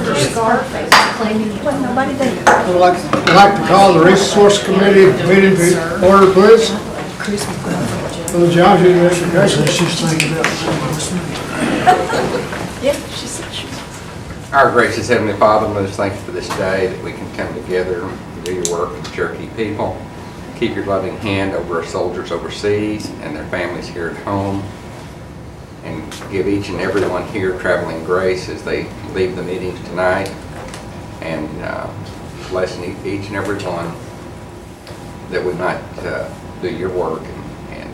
I'd like to call the Resource Committee meeting to order, please. Well, John, you need to She's thinking about Our gracious Heavenly Father, let us thank you for this day that we can come together and do your work for the Cherokee people. Keep your loving hand over our soldiers overseas and their families here at home. And give each and every one here traveling grace as they leave the meetings tonight. And bless each and every one that we might do your work and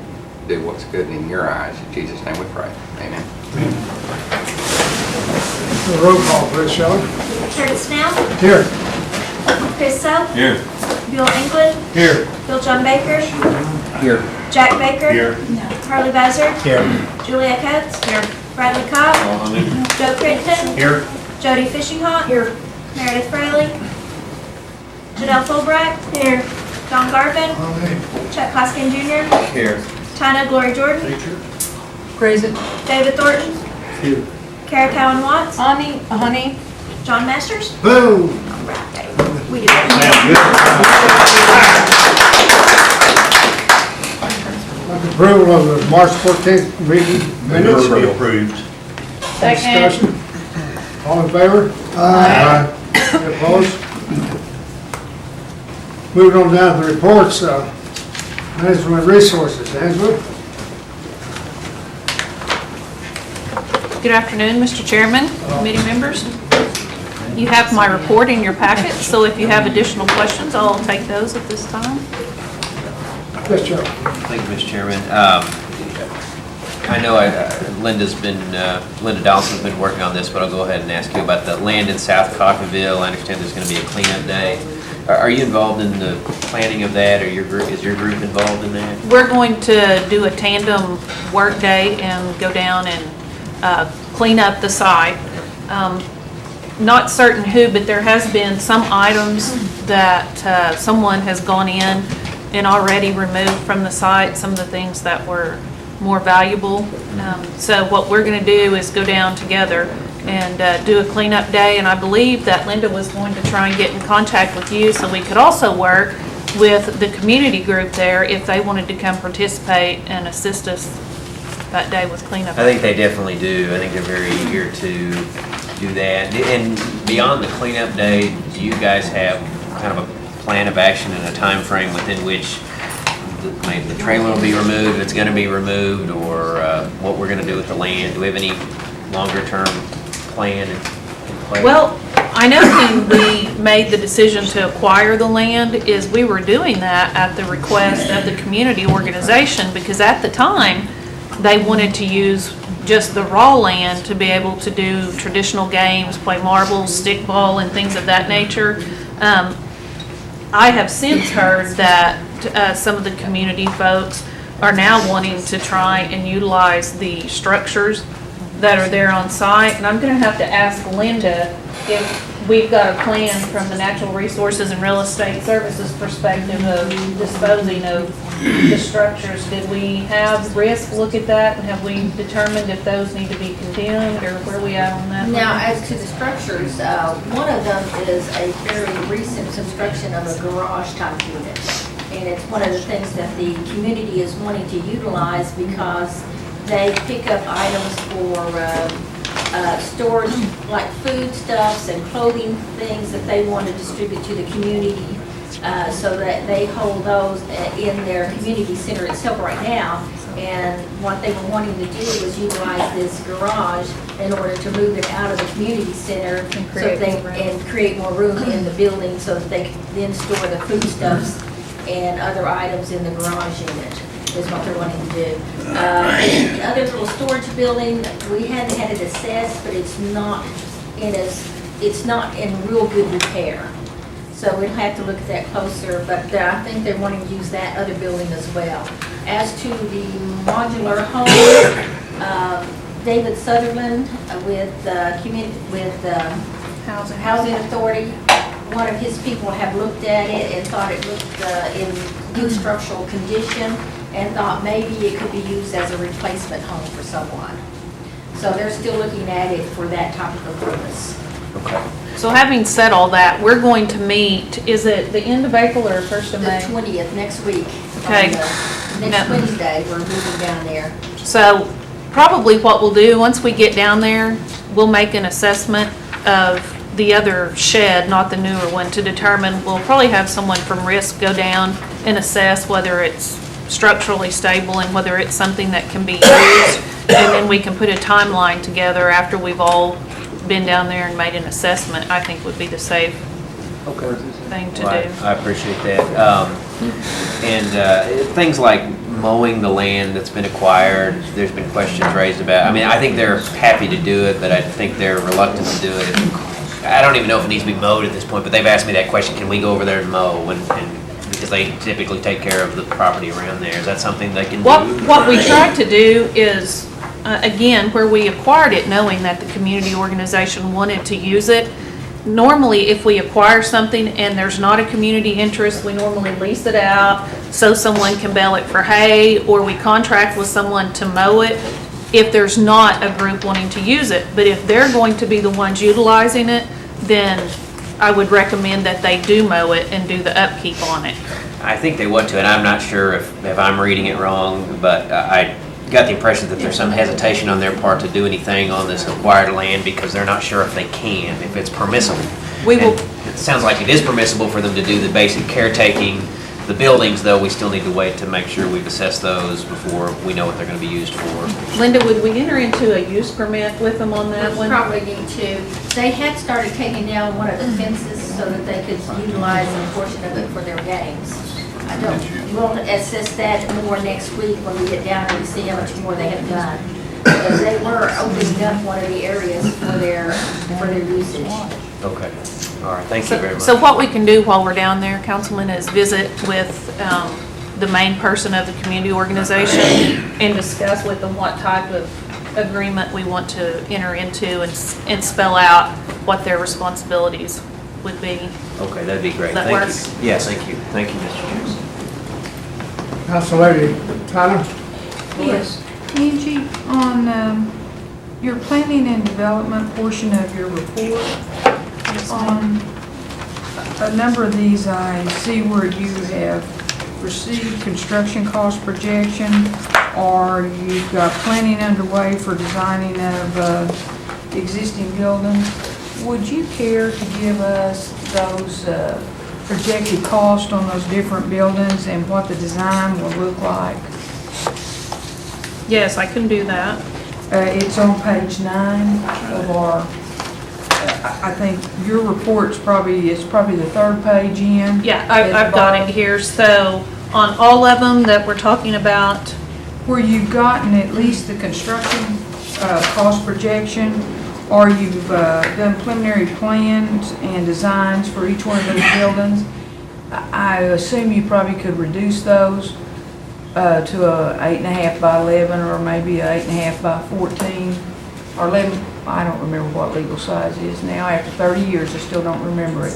do what's good in your eyes. In Jesus' name we pray. Amen. The roll call, please, Shelley. Curtis Snell. Here. Chris Soap. Here. Bill England. Here. Bill John Baker. Here. Jack Baker. Here. Harley Bowser. Here. Julia Coates. Here. Bradley Cobb. Joe Crichton. Here. Jody Fishinghawk. Here. Meredith Fraley. Janelle Fulbright. Here. Don Garvin. Chuck Hoskin Jr. Here. Tina Glory Jordan. Present. David Thornton. Here. Kara Cowan Watts. Honey. John Masters. Boom. We did it. Approval of the March 14th meeting minutes. Approved. Discussion. All in favor? Aye. Any opposed? Moving on down to the reports, Management Resources, Angela. Good afternoon, Mr. Chairman, committee members. You have my report in your packet, so if you have additional questions, I'll take those at this time. Yes, Joe. Thank you, Mr. Chairman. I know Linda Dawson's been working on this, but I'll go ahead and ask you about the land in South Coffeyville. I understand there's going to be a cleanup day. Are you involved in the planning of that, or is your group involved in that? We're going to do a tandem work day and go down and clean up the site. Not certain who, but there has been some items that someone has gone in and already removed from the site, some of the things that were more valuable. So what we're going to do is go down together and do a cleanup day, and I believe that Linda was going to try and get in contact with you so we could also work with the community group there if they wanted to come participate and assist us that day with cleanup. I think they definitely do. I think they're very eager to do that. And beyond the cleanup day, do you guys have kind of a plan of action and a time frame within which maybe the trailer will be removed, if it's going to be removed, or what we're going to do with the land? Do we have any longer term plan in place? Well, I know when we made the decision to acquire the land is we were doing that at the request of the community organization, because at the time they wanted to use just the raw land to be able to do traditional games, play marbles, stickball, and things of that nature. I have since heard that some of the community folks are now wanting to try and utilize the structures that are there on site. And I'm going to have to ask Linda if we've got a plan from the Natural Resources and Real Estate Services perspective of disposing of the structures. Did we have Risk look at that, and have we determined if those need to be condemned, or where are we at on that? Now, as to the structures, one of them is a very recent construction of a garage type unit. And it's one of the things that the community is wanting to utilize because they pick up items for storage, like foodstuffs and clothing things that they want to distribute to the community, so that they hold those in their community center itself right now. And what they were wanting to do was utilize this garage in order to move it out of the community center and create more room in the building so that they can then store the foodstuffs and other items in the garage unit, is what they're wanting to do. The other little storage building, we hadn't had it assessed, but it's not in real good repair. So we'll have to look at that closer, but I think they're wanting to use that other building as well. As to the modular home, David Sutherland with Housing Authority, one of his people have looked at it and thought it looked in good structural condition, and thought maybe it could be used as a replacement home for someone. So they're still looking at it for that type of a purpose. Okay. So having said all that, we're going to meet, is it the end of April or 1st of The May? 20th, next week. Okay. Next No. Wednesday, we're moving down there. So probably what we'll do, once we get down there, we'll make an assessment of the other shed, not the newer one, to determine, we'll probably have someone from Risk go down and assess whether it's structurally stable and whether it's something that can be used. And then we can put a timeline together after we've all been down there and made an assessment, I think would be the safe Okay. thing to Well, do. I appreciate that. Things like mowing the land that's been acquired, there's been questions raised about. I mean, I think they're happy to do it, but I think they're reluctant to do it. I don't even know if it needs to be mowed at this point, but they've asked me that question, can we go over there and mow? And because they typically take care of the property around there. Is that something they can do? What we tried to do is, again, where we acquired it, knowing that the community organization wanted to use it. Normally, if we acquire something and there's not a community interest, we normally lease it out so someone can bale it for hay, or we contract with someone to mow it if there's not a group wanting to use it. But if they're going to be the ones utilizing it, then I would recommend that they do mow it and do the upkeep on it. I think they want to, and I'm not sure if I'm reading it wrong, but I got the impression that there's some hesitation on their part to do anything on this acquired land because they're not sure if they can, if it's permissible. We will- And it sounds like it is permissible for them to do the basic caretaking. The buildings, though, we still need to wait to make sure we've assessed those before we know what they're going to be used for. Linda, would we enter into a use permit with them on that We one? probably need to, they had started taking down one of the fences so that they could utilize a portion of it for their games. I don't, we'll assess that more next week when we get down there to see how much more they have done. But they were opening up one of the areas for their usage. Okay. All right, thank you very much. So what we can do while we're down there, Councilman, is visit with the main person of the community organization and discuss with them what type of agreement we want to enter into and spell out what their responsibilities would be. Okay, that'd be great. That Thank you. works? Yes, thank you. Thank you, Mr. Jackson. Council Lady Tanner? Yes. Angie, on your planning and development portion of your report, on a number of these, I see where you have received construction cost projection, or you've got planning underway for designing of existing buildings. Would you care to give us those projected costs on those different buildings and what the design will look like? Yes, I can do that. It's on page 9 of our, I think your report's probably the third page in. Yeah, At the I've got it bottom, here. So on all of them that we're talking about, where you've gotten at least the construction cost projection, or you've done preliminary plans and designs for each one of those buildings. I assume you probably could reduce those to a 8.5 by 11, or maybe a 8.5 by 14, or 11. I don't remember what legal size is now. After 30 years, I still don't remember it.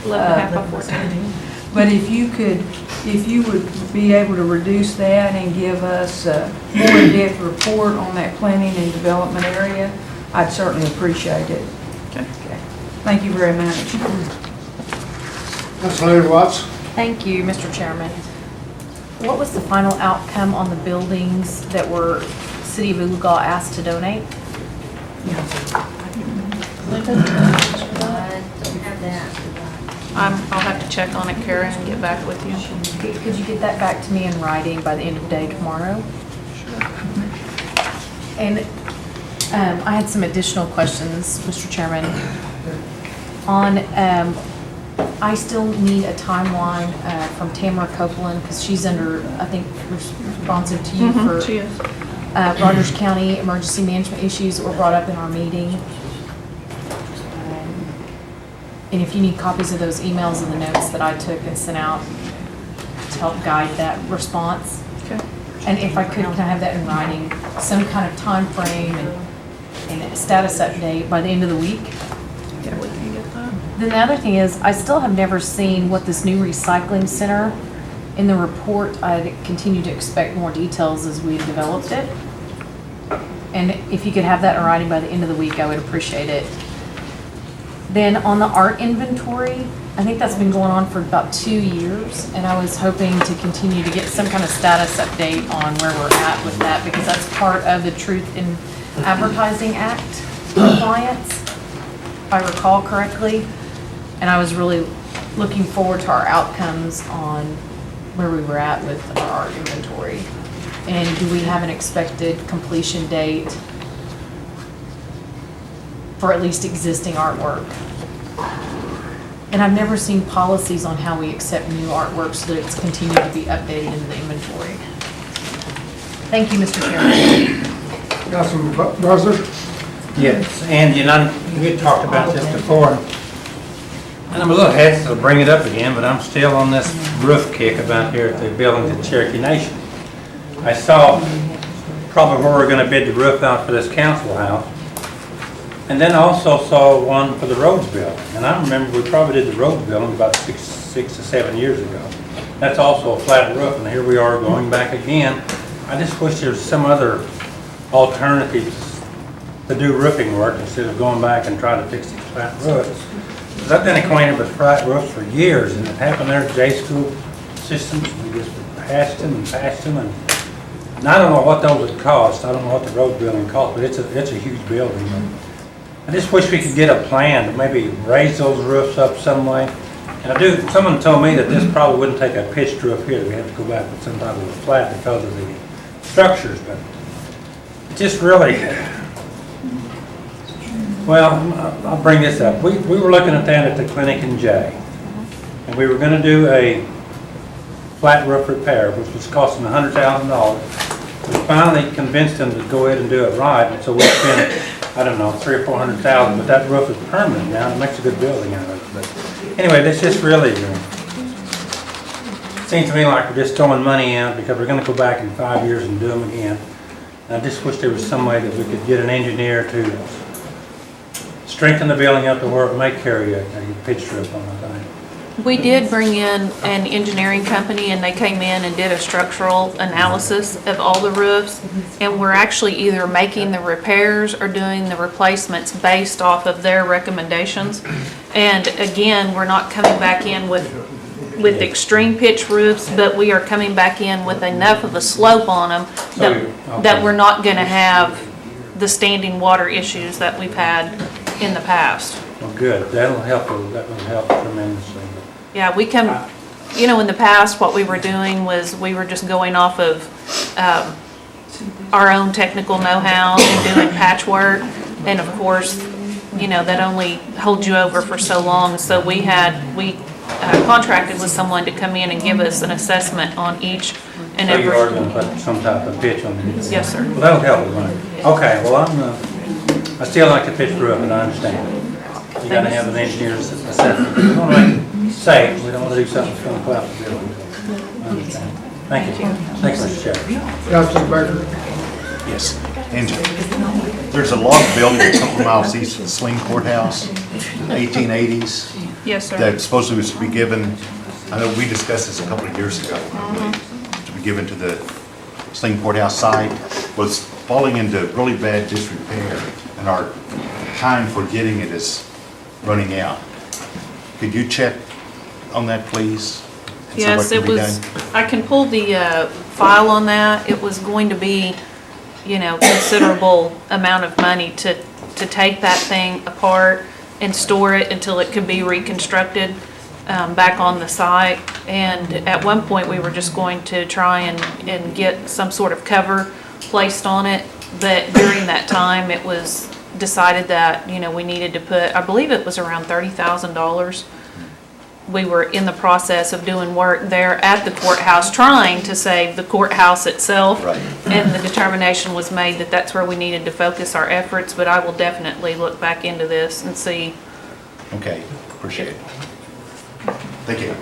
11.5 by 14. But if you would be able to reduce that and give us a more in-depth report on that planning and development area, I'd certainly appreciate it. Okay. Thank you very much. Council Lady Watts? Thank you, Mr. Chairman. What was the final outcome on the buildings that were City of Uliga asked to donate? I don't have that. I'll have to check on it, Kara, and get back with you. Could you get that back to me in writing by the end of the day tomorrow? And I had some additional questions, Mr. Chairman. On, I still need a timeline from Tamara Copeland, because she's under, I think, responsive to you for She is. Rogers County emergency management issues that were brought up in our meeting. And if you need copies of those emails and the notes that I took and sent out to help guide that response. Okay. And if I could, can I have that in writing, some kind of time frame and a status update by the end of the week? Yeah, we can get that. Then the other thing is, I still have never seen what this new recycling center in the report. I continue to expect more details as we developed it. And if you could have that in writing by the end of the week, I would appreciate it. Then on the art inventory, I think that's been going on for about 2 years, and I was hoping to continue to get some kind of status update on where we're at with that, because that's part of the Truth in Advertising Act compliance, if I recall correctly. And I was really looking forward to our outcomes on where we were at with our art inventory. And do we have an expected completion date for at least existing artwork? And I've never seen policies on how we accept new artwork so that it's continued to be updated in the inventory. Thank you, Mr. Chairman. Councilman Buzzer? Yes, and you know, we had talked about this before, and I'm a little hesitant to bring it up again, but I'm still on this roof kick about here at the building at Cherokee Nation. I saw probably where we're gonna bid the roof out for this council house, and then I also saw one for the roads building. And I remember we probably did the roads building about six to 7 years ago. That's also a flat roof, and here we are going back again. I just wish there was some other alternatives to do roofing work instead of going back and trying to fix these flat roofs. Because I've been acquainted with flat roofs for years, and it happened there at J School Systems. We just patched them, and I don't know what those would cost. I don't know what the road building cost, but it's a huge building. I just wish we could get a plan to maybe raise those roofs up some way. And someone told me that this probably wouldn't take a pitched roof here. We have to go back with some type of a flat because of the structures, but it just really, well, I'll bring this up. We were looking at that at the clinic in Jay, and we were going to do a flat roof repair, which was costing $100,000. We finally convinced them to go ahead and do it right, and so we spent, I don't know, $300,000 or $400,000, but that roof is permanent now, and it makes a good building out of it. But anyway, this just really seems to me like we're just throwing money out because we're going to go back in 5 years and do them again. And I just wish there was some way that we could get an engineer to strengthen the building up to where it may carry a pitch roof on the thing. We did bring in an engineering company, and they came in and did a structural analysis of all the roofs, and we're actually either making the repairs or doing the replacements based off of their recommendations. And again, we're not coming back in with extreme pitch roofs, but we are coming back in with enough of a slope on them that we're not going to have the standing water issues that we've had in the past. Well, good. That will help tremendously. Yeah, we come, in the past, what we were doing was we were just going off of our own technical know-how and doing patchwork. And of course, that only holds you over for so long. So we contracted with someone to come in and give us an assessment on each and every. So you are going to put some type of pitch on it? Yes, sir. Well, that'll help us, right? Okay, well, I still like the pitch roof, and I understand. You got to have an engineer's assessment. We want to make it safe. We don't want to do something that's going to collapse the building. I understand. Thank you. Thanks, Mr. Chairman. Councilman Baker? Yes, Angie. There's a log building a couple miles east of the Sling Courthouse, 1880s, Yes, sir. that supposedly was to be given, I know we discussed this a couple of years ago, I believe, to be given to the Sling Courthouse site, was falling into really bad disrepair, and our time for getting it is running out. Could you check on that, please? And see what Yes, can it be was, done? I can pull the file on that. It was going to be, considerable amount of money to take that thing apart and store it until it could be reconstructed back on the site. And at one point, we were just going to try and get some sort of cover placed on it. But during that time, it was decided that, we needed to put, I believe it was around $30,000. We were in the process of doing work there at the courthouse, trying to save the courthouse itself. Right. And the determination was made that that's where we needed to focus our efforts, but I will definitely look back into this and see. Okay, appreciate it. Thank you.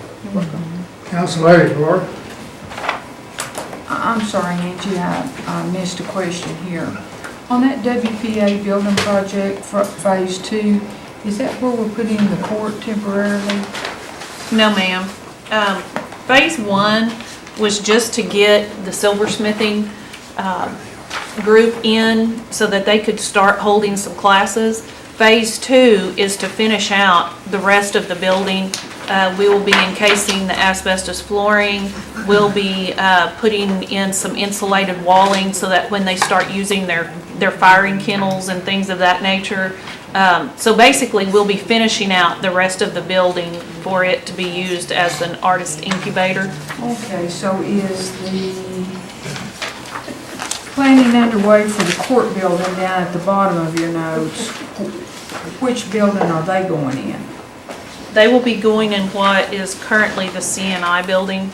Council Lady, Laura? I'm sorry, Angie, I missed a question here. On that WPA building project for phase 2, is that where we're putting the court temporarily? No, ma'am. Phase 1 was just to get the silversmithing group in so that they could start holding some classes. Phase 2 is to finish out the rest of the building. We will be encasing the asbestos flooring. We'll be putting in some insulated walling so that when they start using their firing kennels and things of that nature. So basically, we'll be finishing out the rest of the building for it to be used as an artist incubator. Okay, so is the planning underway for the court building down at the bottom of your notes? Which building are they going in? They will be going in what is currently the CNI building.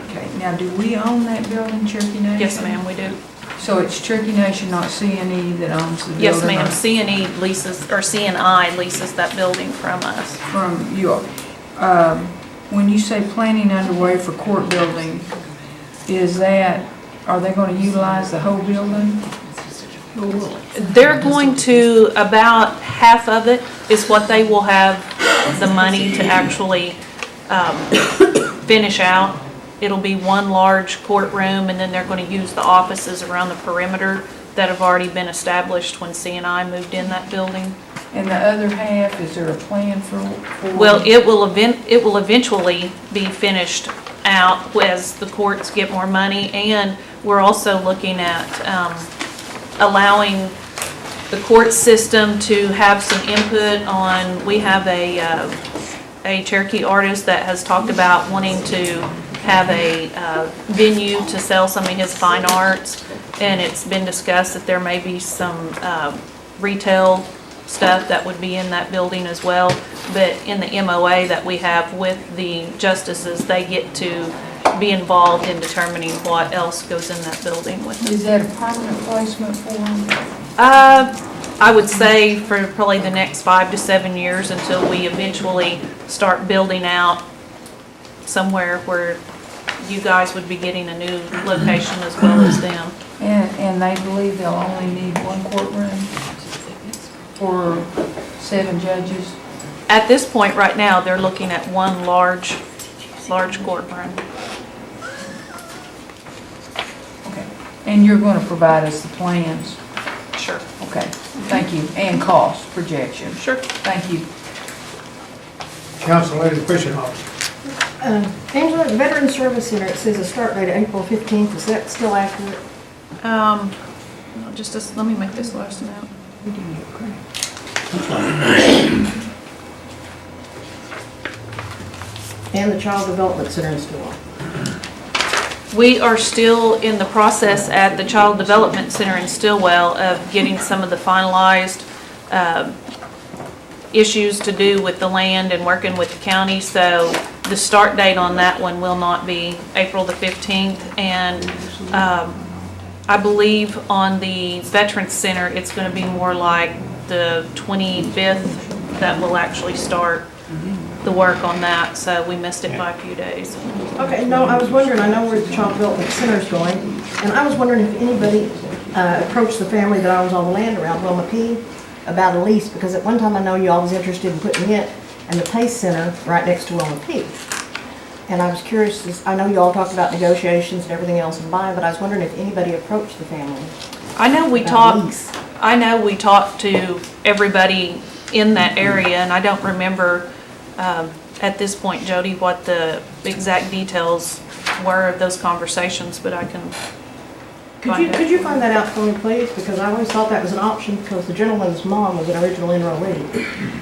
Okay, now do we own that building, Cherokee Nation? Yes, ma'am, we do. So it's Cherokee Nation, not CNE, that owns the building? Yes, ma'am, CNE leases, or CNI leases that building from us. From you. When you say planning underway for court building, is that, are they going to utilize the whole building? They're going to, about half of it is what they will have the money to actually finish out. It'll be one large courtroom, and then they're going to use the offices around the perimeter that have already been established when CNI moved in that building. And the other half, is there a plan for? Well, it will eventually be finished out as the courts get more money, and we're also looking at allowing the court system to have some input on, we have a Cherokee artist that has talked about wanting to have a venue to sell some of his fine arts, and it's been discussed that there may be some retail stuff that would be in that building as well. But in the MOA that we have with the justices, they get to be involved in determining what else goes in that building with them. Is that a permanent placement for them? I would say for probably the next 5 to 7 years until we eventually start building out somewhere where you guys would be getting a new location as well as them. And they believe they'll only need one courtroom for 7 judges? At this point right now, they're looking at one large courtroom. Okay. And you're going to provide us the plans? Sure. Okay, thank you. And cost projection? Sure. Thank you. Council Lady Fishing Officer. Angela, the Veteran Service Center, it says a start date of April 15th. Is that still accurate? Let me make this last note. And the Child Development Center is still on. We are still in the process at the Child Development Center in Stillwell of getting some of the finalized issues to do with the land and working with the county. So the start date on that one will not be April the 15th. And I believe on the Veterans Center, it's going to be more like the 25th that will actually start the work on that. So we missed it by a few days. Okay, no, I was wondering, I know where the Child Development Center is going, and I was wondering if anybody approached the family that owns all the land around Wilma P. about a lease, because at one time I know you all was interested in putting it and the Pace Center right next to Wilma P. And I was curious, I know you all talked about negotiations and everything else and buying, but I was wondering if anybody approached the family. I know we talked to everybody in that area, and I don't remember at this point, Jody, what the exact details were of those conversations, but I can Could you find that out for me, please? Because I always thought that was an option, because the gentleman's mom was an original enrollee,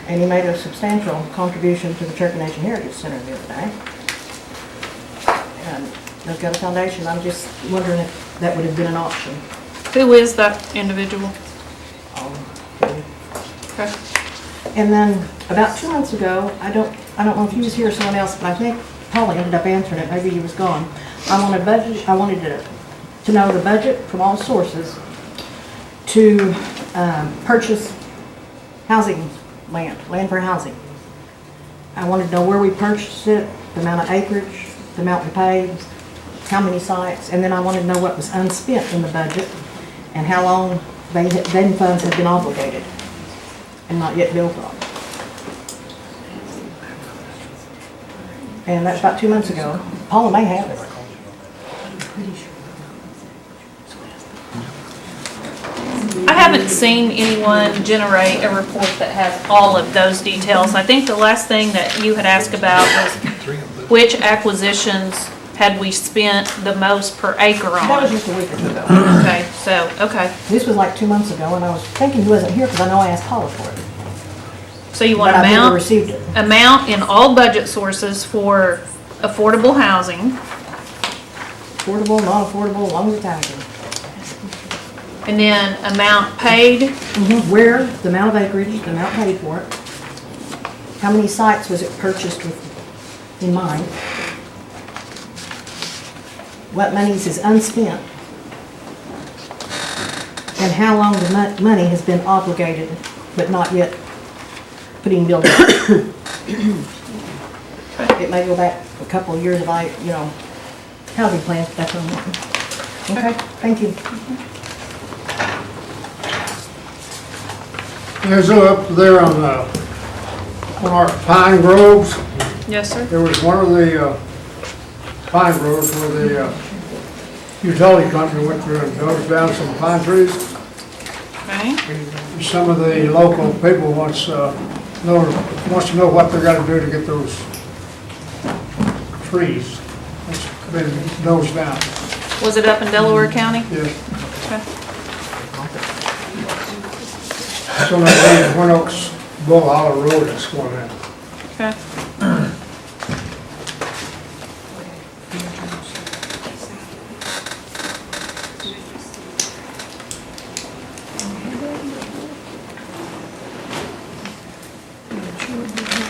and he made a substantial contribution to the Cherokee Nation Heritage Center the other day. And they've got a foundation. I'm just wondering if that would have been an option. Who is that individual? Okay. And then about 2 months ago, I don't know if you was here or someone else, but I think Paula ended up answering it. Maybe he was gone. I wanted to know the budget from all sources to purchase housing land for housing. I wanted to know where we purchased it, the amount of acreage, the amount we paid, how many sites, and then I wanted to know what was unspent in the budget and how long then funds had been obligated and not yet built on. And that's about 2 months ago. Paula may have it. I have haven't seen anyone generate a report that has all of those details. I think the last thing that you had asked about was which acquisitions had we spent the most per acre That was on? just a week or two ago. Okay, so, okay. This was like 2 months ago, and I was thinking he wasn't here, because I know I asked Paula for it. So you want But I've never amount, received it. amount in all budget sources for affordable housing, Affordable, non-affordable, as long as it's housing. and then amount paid, Where, the amount of acreage, the amount paid for it. How many sites was it purchased with, in mind? What monies is unspent? And how long the money has been obligated, but not yet put in building? It may go back a couple of years if housing plans, that's what I'm wanting. Okay, thank you. There's up there on our pine groves, yes, sir? there was one of the pine groves where the utility company went through and dug down some pine trees. Okay, Some of the local people wants to know what they're gonna do to get those trees that's been nosed down. was it up in Delaware County? Yes. Okay. So that Twin Oaks, Bull Hollow Road is going in. Okay.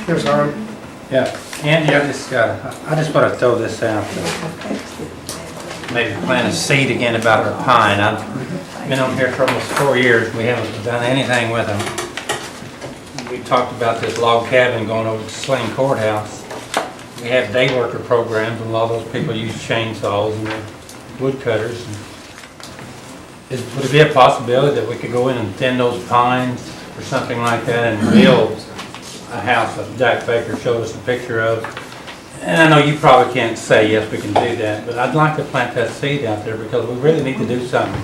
Yes, Harvey? Yeah, Andy, I just want to throw this out. Maybe plant a seed again about the pine. I've been on here for almost 4 years. We haven't done anything with them. We talked about this log cabin going over to Sling Courthouse. We have day worker programs, and a lot of those people use chainsaws and wood cutters. Would it be a possibility that we could go in and thin those pines or something like that and build a house that Jack Baker showed us a picture of? And I know you probably can't say, yes, we can do that, but I'd like to plant that seed out there because we really need to do something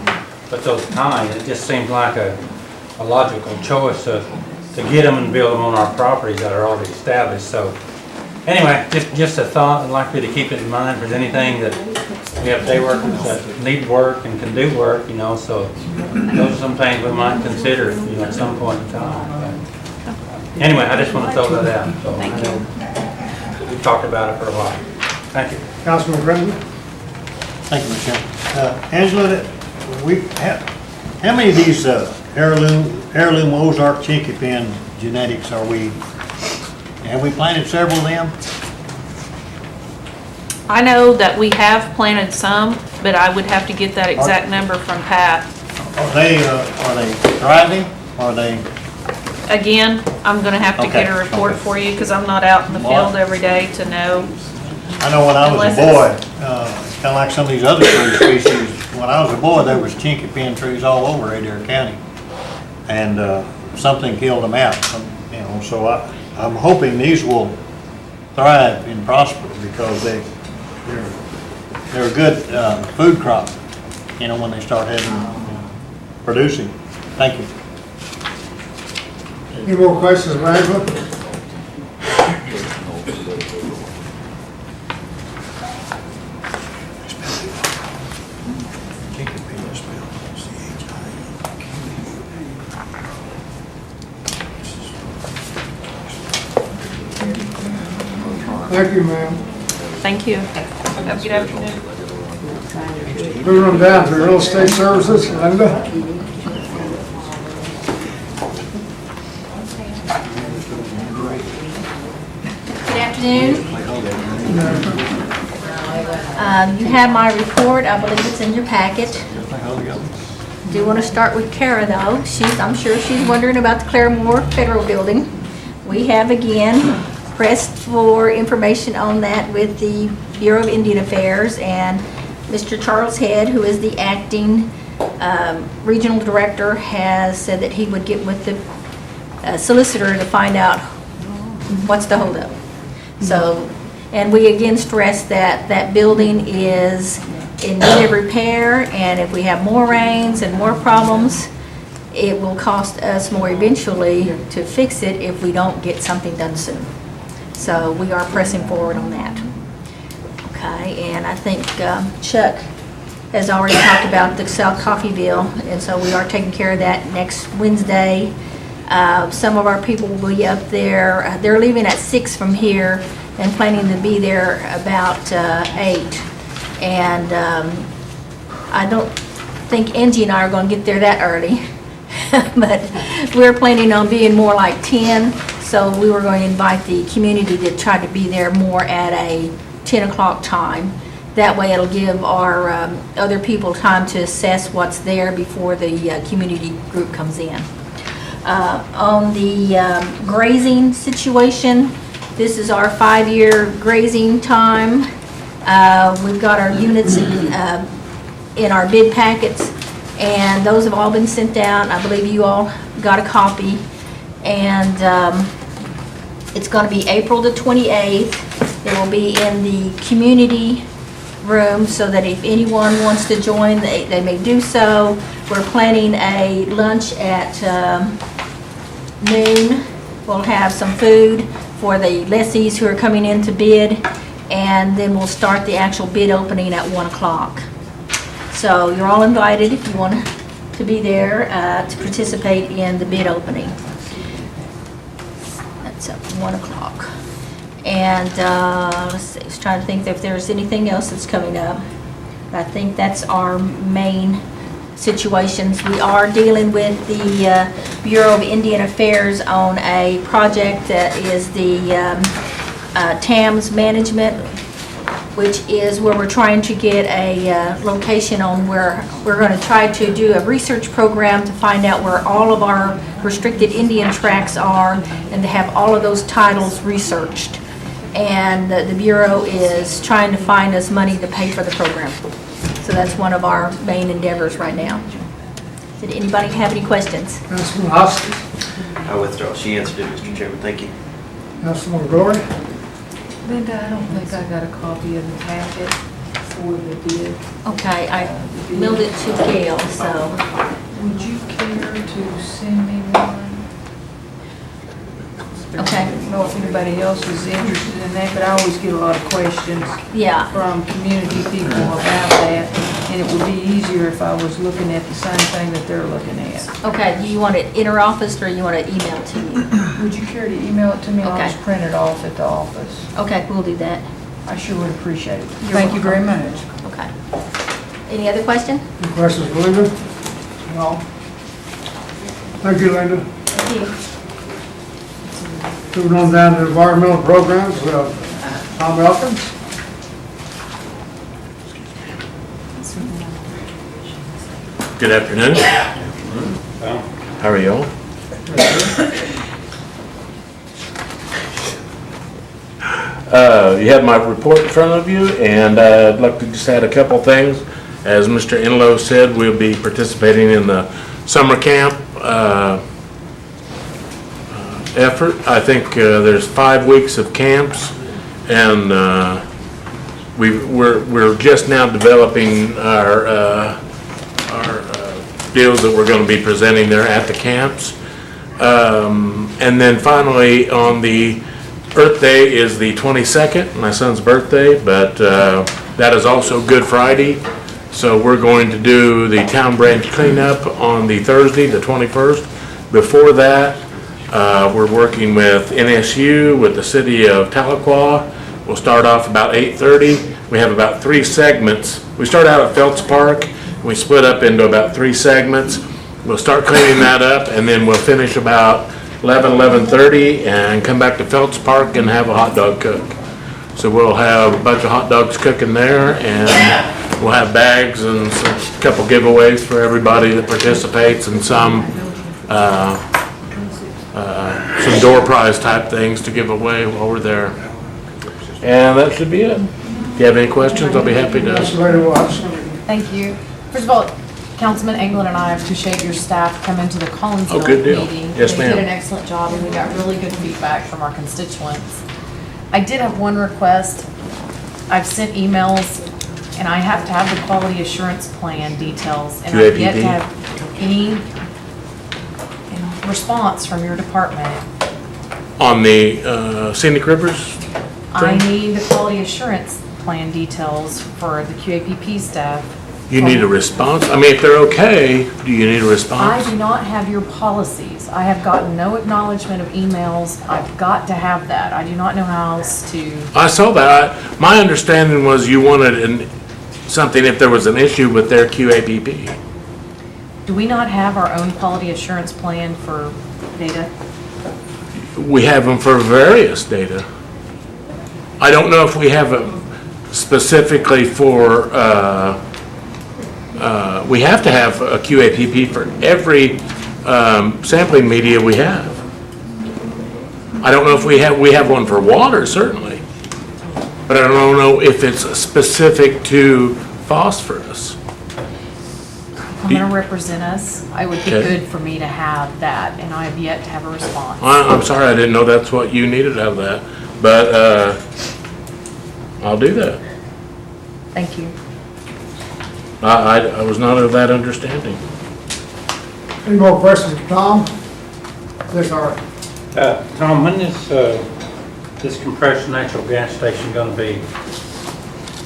with those pines. It just seems like a logical choice to get them and build them on our properties that are already established. So anyway, just a thought. I'd like you to keep it in mind if there's anything that we have day workers that need work and can do work, so those are some things we might consider, at some point in time. But anyway, I just want to throw that out. So I know we've talked about it for a while. Thank you. Councilman Brennan? Thank you, Michelle. Angela, how many of these heirloom Ozark Chinkapin genetics have we planted several of them? I know that we have planted some, but I would have to get that exact number from Pat. Are they thriving? Are they? Again, I'm gonna have to get a report for you because I'm not out in the field every day to know. I know when I was a boy, kind of like some of these other tree species, when I was a boy, there was chinkapin trees all over Adair County. And something killed them out, so I'm hoping these will thrive and prosper because they're a good food crop, when they start producing. Thank you. Any more questions, Angela? Thank you, ma'am. Thank you. Have a good afternoon. Moving on down to real estate services, Linda. Good afternoon. You have my report, I believe it's in your packet. Do want to start with Kara though. I'm sure she's wondering about the Claremore Federal Building. We have again pressed for information on that with the Bureau of Indian Affairs, and Mr. Charles Head, who is the acting regional director, has said that he would get with the solicitor to find out what's the holdup. So, and we again stress that that building is in need of repair, and if we have more rains and more problems, it will cost us more eventually to fix it if we don't get something done soon. So we are pressing forward on that. Okay, and I think Chuck has already talked about the South Coffeyville, and so we are taking care of that next Wednesday. Some of our people will be up there. They're leaving at 6 from here and planning to be there about 8. And I don't think Angie and I are going to get there that early, but we're planning on being more like 10. So we were going to invite the community to try to be there more at a 10 o'clock time. That way it'll give our other people time to assess what's there before the community group comes in. On the grazing situation, this is our 5-year grazing time. We've got our units in our bid packets, and those have all been sent out. I believe you all got a copy. And it's going to be April the 28th. It will be in the community room, so that if anyone wants to join, they may do so. We're planning a lunch at noon. We'll have some food for the lessees who are coming in to bid, and then we'll start the actual bid opening at 1 o'clock. So you're all invited if you want to be there to participate in the bid opening. That's at 1 o'clock. And let's see, I was trying to think if there's anything else that's coming up. I think that's our main situations. We are dealing with the Bureau of Indian Affairs on a project that is the TAMS management, which is where we're trying to get a location on where we're going to try to do a research program to find out where all of our restricted Indian tracts are, and to have all of those titles researched. And the Bureau is trying to find us money to pay for the program. So that's one of our main endeavors right now. Did anybody have any questions? Councilman Hoskin, I withdraw. She answered it, Mr. Chairman. Thank you. Councilman Glory. Linda, I don't think I got a copy of the packet for the bid. Okay, I mailed it to Gail, so. Would you care to send me one? Okay. I don't know if anybody else is interested in that, but I always get a lot of questions Yeah. from community people about that, and it would be easier if I was looking at the same thing that they're looking at. Okay, do you want it inter-office or you want it emailed to you? Would you care to email it to me? I'll Okay. just print it off at the office. Okay, we'll do that. I sure would appreciate it. You're Thank you very welcome. much. Okay. Any other question? Any questions, for Linda? No. Thank you, Linda. Thank you. Moving on down to environmental programs, Tom Elkins. Good afternoon. How are you all? You have my report in front of you, and I'd like to just add a couple things. As Mr. Enlow said, we'll be participating in the summer camp effort. I think there's 5 weeks of camps, and we're just now developing our deals that we're going to be presenting there at the camps. And then finally, on the Earth Day is the 22nd, my son's birthday, but that is also Good Friday. So we're going to do the town branch cleanup on the Thursday, the 21st. Before that, we're working with NSU, with the city of Tahlequah. We'll start off about 8:30. We have about 3 segments. We start out at Phelps Park. We split up into about 3 segments. We'll start cleaning that up, and then we'll finish about 11:30 and come back to Phelps Park and have a hot dog cook. So we'll have a bunch of hot dogs cooking there, and we'll have bags and a couple giveaways for everybody that participates, and some door prize type things to give away while we're there. And that should be it. If you have any questions, I'll be happy to. That's Lady Watts. Thank you. First of all, Councilman England and I appreciate your staff coming to the Collinsville good deal. meeting. Yes, They did ma'am. an excellent job, and we got really good feedback from our constituents. I did have one request. I've sent emails, and I have to have the quality assurance plan details, and I've yet to QAPD? have any response from your department. On the scenic rivers? I need the quality assurance plan details for the QAPP staff. You need a response? I mean, if they're okay, do you need a I response? do not have your policies. I have gotten no acknowledgement of emails. I've got to have that. I do not know how else to. I saw that. My understanding was you wanted something if there was an issue with their QAPP. Do we not have our own quality assurance plan for data? We have them for various data. I don't know if we have them specifically for, we have to have a QAPP for every sampling media we have. I don't know if we have one for water, certainly. But I don't know if it's specific to phosphorus. I'm gonna represent us. It would be Okay. good for me to have that, and I have yet to have a response. I'm sorry, I didn't know that's what you needed out of that, but I'll do that. Thank you. I was not of that understanding. Any more questions, Tom? Yes, all right. Tom, when is this compressed natural gas station gonna be?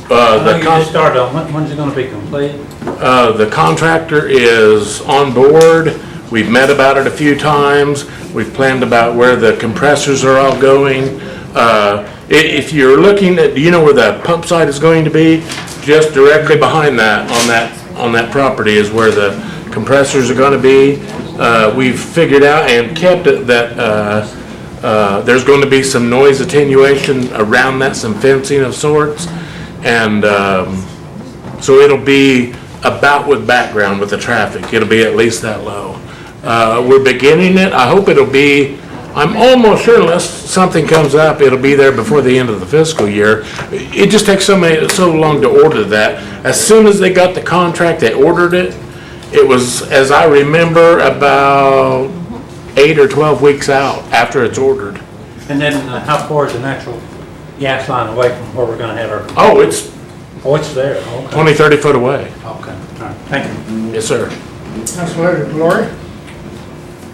I know you just started on, when's it gonna be complete? The contractor is on board. We've met about it a few times. We've planned about where the compressors are all going. If you're looking at, do you know where the pump site is going to be? Just directly behind that, on that property is where the compressors are gonna be. We've figured out and kept it that, there's going to be some noise attenuation around that, some fencing of sorts. And so it'll be about with background with the traffic. It'll be at least that low. We're beginning it. I hope it'll be, I'm almost sure unless something comes up, it'll be there before the end of the fiscal year. It just takes so long to order that. As soon as they got the contract, they ordered it. It was, as I remember, about 8 or 12 weeks out after it's ordered. And then how far is the natural gas line away from where we're gonna have our? Oh, it's Oh, it's there, okay. 20, 30 foot away. Okay, all right, thank you. Yes, sir. Councilor Lori?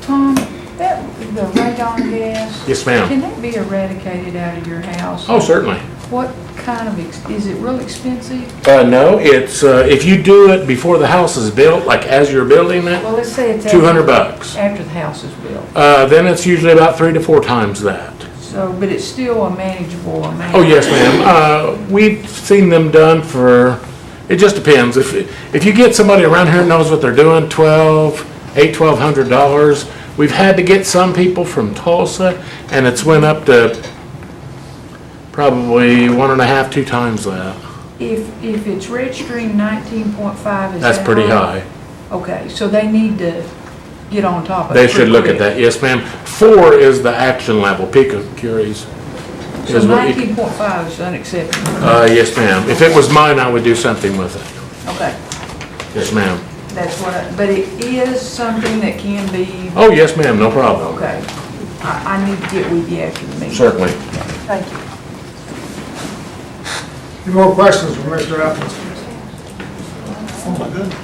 Tom, the radon gas, Yes, ma'am. can that be eradicated out of your house? Oh, certainly. What kind of, is it real expensive? No, it's, if you do it before the house is built, like as you're building it, Well, let's say it's. $200. After the house is built. Then it's usually about 3 to 4 times that. So, but it's still a manageable amount. Oh, yes, ma'am. We've seen them done for, it just depends. If you get somebody around here who knows what they're doing, $1,200. We've had to get some people from Tulsa, and it's went up to probably 1.5, 2 times that. If it's Redstream 19.5, is that That's pretty high. Okay, so they need to get on top of it. They should pretty look at quick. that, yes, ma'am. 4 is the action level, picocuries. So is what you- 19.5 is unacceptable. Yes, ma'am. If it was mine, I would do something with it. Okay, Yes, ma'am. that's what but it is something that can be, Oh, yes, ma'am, no problem. okay. I need to get with you after the meeting. Certainly. Thank you. Any more questions from Mr. Evans? Oh, my goodness.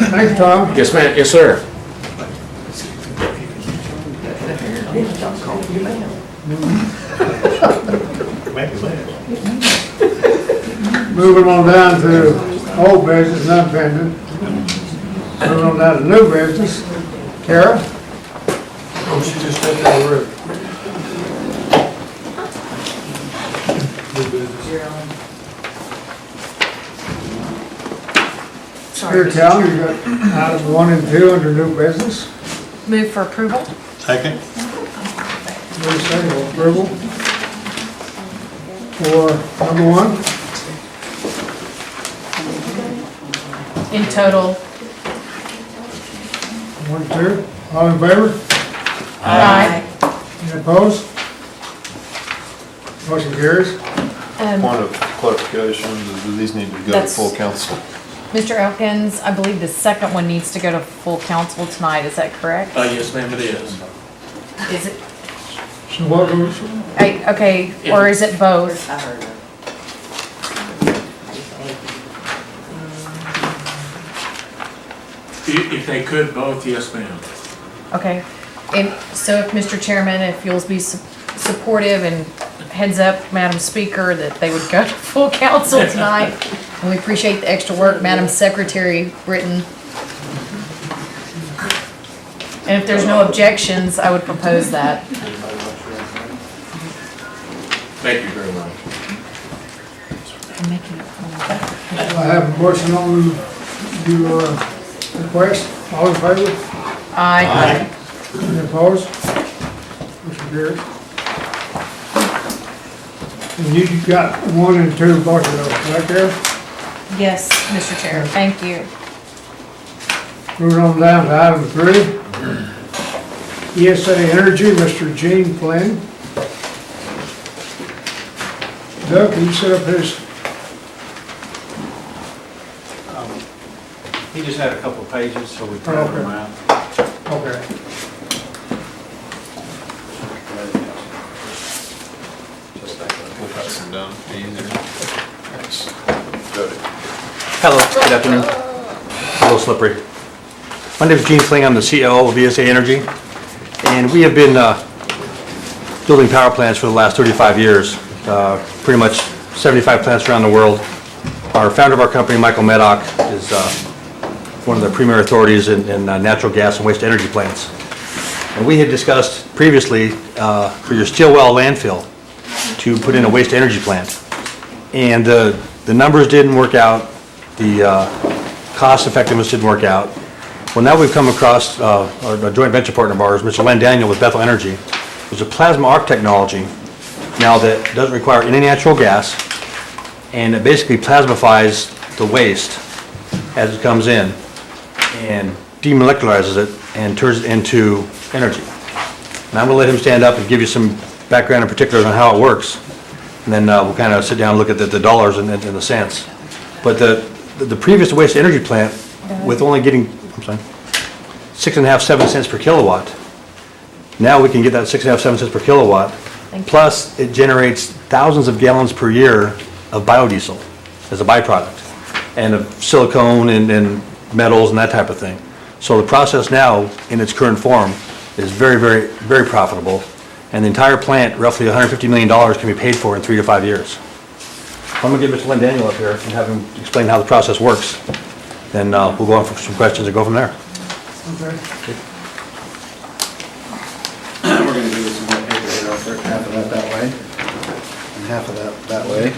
Thank you, Tom. Yes, ma'am. Yes, sir. Maybe less. Moving on down to old business, not pending. Moving on down to new business. Kara? Oh, she just stepped out of the room. Here, Cal, you got items 1 and 2 under new business. Move for approval? Second? Move second approval. For number 1, In total. 1, 2, all in favor? Aye. Any opposed? Motion carries. Point of clarification, do these need to go to That's- full council? Mr. Elkins, I believe the second one needs to go to full council tonight, is that correct? Yes, ma'am, it is. Is it, So what goes, okay, or is it both? If they could both, yes, ma'am. Okay. And so if Mr. Chairman, if you'll be supportive and heads up, Madam Speaker, that they would go to full council tonight. And we appreciate the extra work, Madam Secretary Britton. And if there's no objections, I would propose that. Thank you very much. I have a motion on your request. All in favor? Aye. Any opposed? Motion carries. And you got 1 and 2 both of those, right there? Yes, Mr. Chair, thank you. Moving on down to item 3. ESA Energy, Mr. Gene Flynn. Doug, can you set up his? He just had a couple of pages, so we printed them out. Okay. We'll pass them down, be easier. Thanks. Hello, good afternoon. A little slippery. My name is Gene Fling, I'm the COO of ESA Energy, and we have been building power plants for the last 35 years, pretty much 75 plants around the world. Our founder of our company, Michael Meddock, is one of the premier authorities in natural gas and waste energy plants. And we had discussed previously for your Stillwell landfill to put in a waste energy plant. And the numbers didn't work out, the cost effectiveness didn't work out. Well, now we've come across a joint venture partner of ours, Mr. Len Daniel with Bethel Energy. There's a plasma arc technology now that doesn't require any natural gas, and it basically plasmifies the waste as it comes in and demolecularizes it and turns it into energy. And I'm going to let him stand up and give you some background in particular on how it works, and then we'll kind of sit down and look at the dollars and the cents. But the previous waste energy plant, with only getting 6.5, 7 cents per kilowatt, now we can get that 6.5, 7 cents per kilowatt. Plus, it generates thousands of gallons per year of biodiesel as a byproduct, and of silicone and metals and that type of thing. So the process now, in its current form, is very, very, very profitable, and the entire plant, roughly $150 million, can be paid for in 3 to 5 years. I'm going to get Mr. Len Daniel up here and have him explain how the process works. Then we'll go on for some questions and go from there. Okay. We're going to do some more paper here. I'll start half of that way, and half of that way.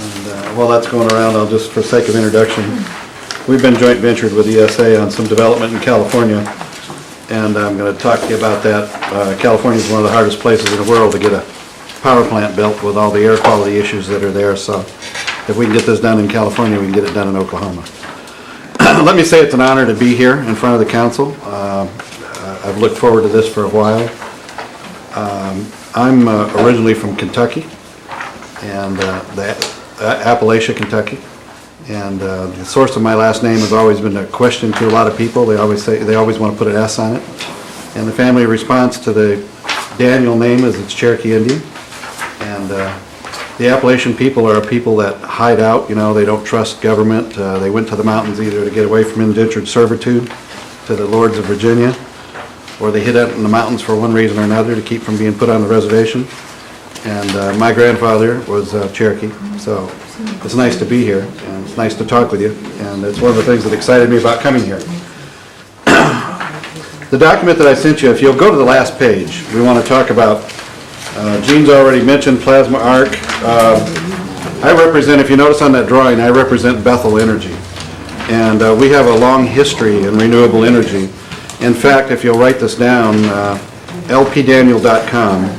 And while that's going around, I'll just, for sake of introduction, we've been joint ventured with ESA on some development in California, and I'm going to talk to you about that. California is one of the hardest places in the world to get a power plant built with all the air quality issues that are there. So if we can get this done in California, we can get it done in Oklahoma. Let me say it's an honor to be here in front of the council. I've looked forward to this for a while. I'm originally from Kentucky, and Appalachia, Kentucky. And the source of my last name has always been a question to a lot of people. They always want to put an S on it. And the family response to the Daniel name is it's Cherokee Indian. And the Appalachian people are a people that hide out, they don't trust government. They went to the mountains either to get away from indentured servitude to the lords of Virginia, or they hid out in the mountains for one reason or another to keep from being put on the reservation. And my grandfather was Cherokee, so it's nice to be here, and it's nice to talk with you, and it's one of the things that excited me about coming here. The document that I sent you, if you'll go to the last page, we want to talk about, Gene's already mentioned plasma arc. I represent, if you notice on that drawing, I represent Bethel Energy, and we have a long history in renewable energy. In fact, if you'll write this down, lpdaniel.com,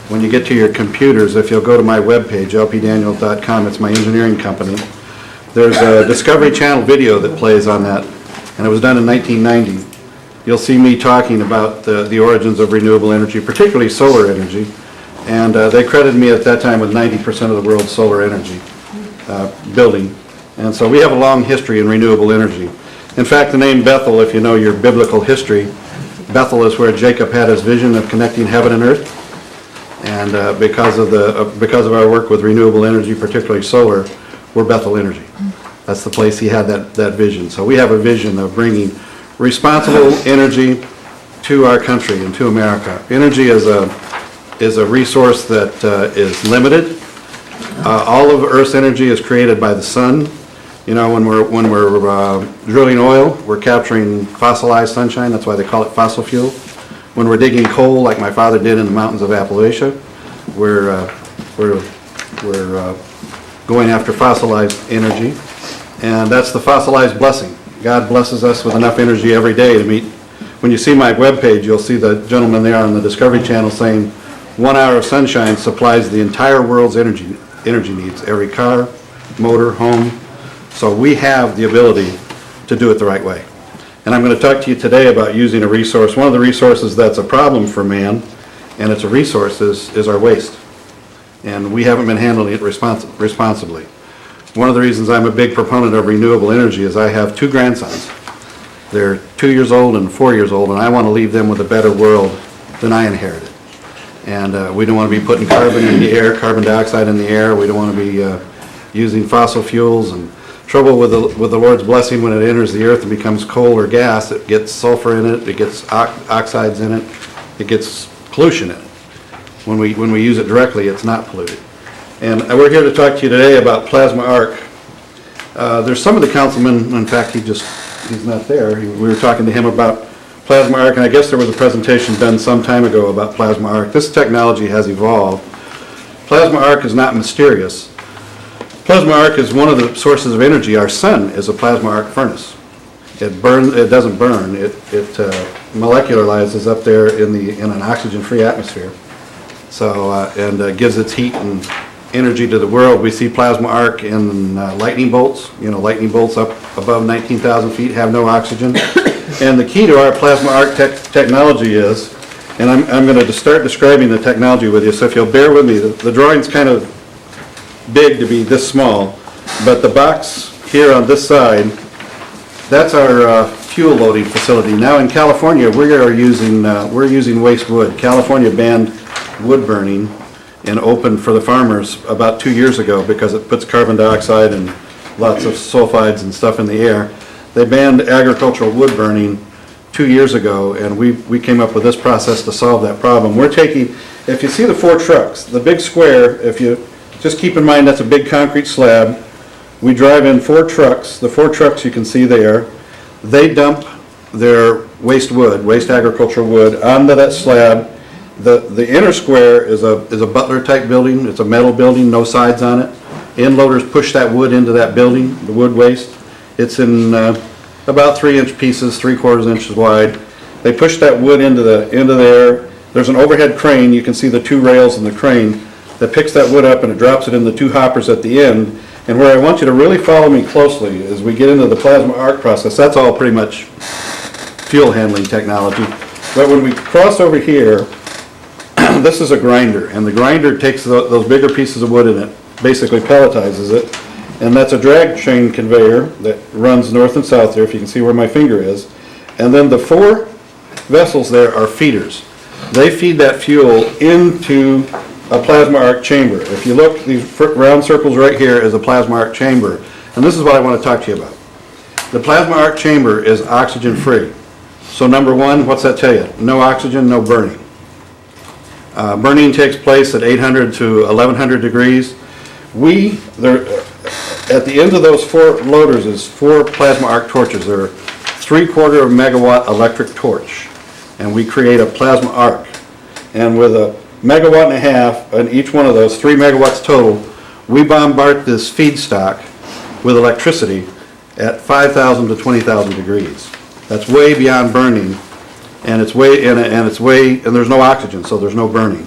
when you get to your computers, if you'll go to my webpage, lpdaniel.com, it's my engineering company, there's a Discovery Channel video that plays on that, and it was done in 1990. You'll see me talking about the origins of renewable energy, particularly solar energy, and they credited me at that time with 90% of the world's solar energy building. And so we have a long history in renewable energy. In fact, the name Bethel, if you know your biblical history, Bethel is where Jacob had his vision of connecting heaven and earth. And because of our work with renewable energy, particularly solar, we're Bethel Energy. That's the place he had that vision. So we have a vision of bringing responsible energy to our country and to America. Energy is a resource that is limited. All of Earth's energy is created by the sun. You know, when we're drilling oil, we're capturing fossilized sunshine. That's why they call it fossil fuel. When we're digging coal, like my father did in the mountains of Appalachia, we're going after fossilized energy, and that's the fossilized blessing. God blesses us with enough energy every day to meet. When you see my webpage, you'll see the gentleman there on the Discovery Channel saying 1 hour of sunshine supplies the entire world's energy needs, every car, motor, home. So we have the ability to do it the right way. And I'm going to talk to you today about using a resource. One of the resources that's a problem for man, and it's a resource, is our waste. And we haven't been handling it responsibly. One of the reasons I'm a big proponent of renewable energy is I have 2 grandsons. They're 2 years old and 4 years old, and I want to leave them with a better world than I inherited. And we don't want to be putting carbon in the air, carbon dioxide in the air. We don't want to be using fossil fuels. And trouble with the Lord's blessing, when it enters the earth and becomes coal or gas, it gets sulfur in it, it gets oxides in it, it gets pollution in it. When we use it directly, it's not polluted. And we're here to talk to you today about plasma arc. There's some of the councilmen, in fact, he's not there. We were talking to him about plasma arc, and I guess there was a presentation done some time ago about plasma arc. This technology has evolved. Plasma arc is not mysterious. Plasma arc is one of the sources of energy. Our sun is a plasma arc furnace. It doesn't burn. It molecularizes up there in an oxygen-free atmosphere. So and gives its heat and energy to the world. We see plasma arc in lightning bolts. You know, lightning bolts up above 19,000 feet have no oxygen. And the key to our plasma arc technology is, and I'm going to start describing the technology with you. So if you'll bear with me, the drawing's kind of big to be this small, but the box here on this side, that's our fuel loading facility. Now in California, we're using waste wood. California banned wood burning and opened for the farmers about 2 years ago because it puts carbon dioxide and lots of sulfides and stuff in the air. They banned agricultural wood burning 2 years ago, and we came up with this process to solve that problem. We're taking, if you see the 4 trucks, the big square, if you just keep in mind that's a big concrete slab. We drive in 4 trucks. The 4 trucks you can see there, they dump their waste wood, waste agricultural wood, onto that slab. The inner square is a Butler type building. It's a metal building, no sides on it. End loaders push that wood into that building, the wood waste. It's in about 3-inch pieces, 3/4 inches wide. They push that wood into there. There's an overhead crane. You can see the 2 rails in the crane that picks that wood up, and it drops it in the 2 hoppers at the end. And where I want you to really follow me closely as we get into the plasma arc process, that's all pretty much fuel handling technology. But when we cross over here, this is a grinder, and the grinder takes those bigger pieces of wood and it basically pelletizes it. And that's a drag train conveyor that runs north and south there, if you can see where my finger is. And then the 4 vessels there are feeders. They feed that fuel into a plasma arc chamber. If you look, these round circles right here is a plasma arc chamber. And this is what I want to talk to you about. The plasma arc chamber is oxygen free. So number 1, what's that tell you? No oxygen, no burning. Burning takes place at 800 to 1100 degrees. At the end of those 4 loaders is 4 plasma arc torches. They're 3/4 megawatt electric torch. And we create a plasma arc. And with a 1.5 megawatts on each one of those, 3 megawatts total, we bombard this feedstock with electricity at 5,000 to 20,000 degrees. That's way beyond burning, and there's no oxygen, so there's no burning.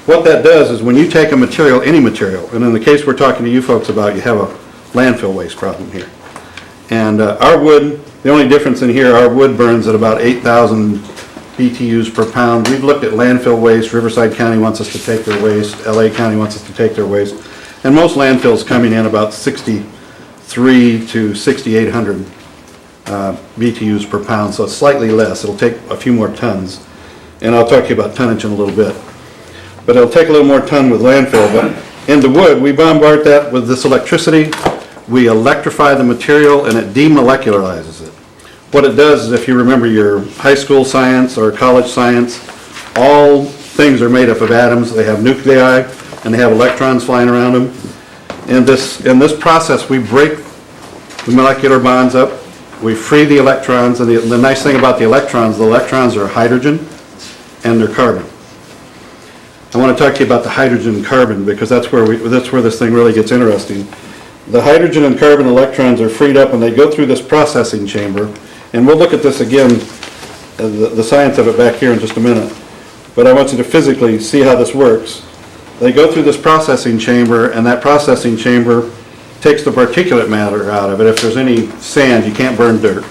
What that does is when you take a material, any material, and in the case we're talking to you folks about, you have a landfill waste problem here. And our wood, the only difference in here, our wood burns at about 8,000 BTUs per pound. We've looked at landfill waste. Riverside County wants us to take their waste. LA County wants us to take their waste. And most landfills coming in about 63 to 6,800 BTUs per pound, so it's slightly less. It'll take a few more tons. And I'll talk to you about tonnage in a little bit. But it'll take a little more ton with landfill. But into wood, we bombard that with this electricity. We electrify the material and it demolecularizes it. what it does is, if you remember your high school science or college science, all things are made up of atoms. They have nuclei and they have electrons flying around them. In this process, we break the molecular bonds up, we free the electrons, and the nice thing about the electrons are hydrogen and they're carbon. I want to talk to you about the hydrogen and carbon because that's where this thing really gets interesting. The hydrogen and carbon electrons are freed up and they go through this processing chamber, and we'll look at this again, the science of it back here in just a minute. But I want you to physically see how this works. They go through this processing chamber, and that processing chamber takes the particulate matter out of it. If there's any sand, you can't burn dirt.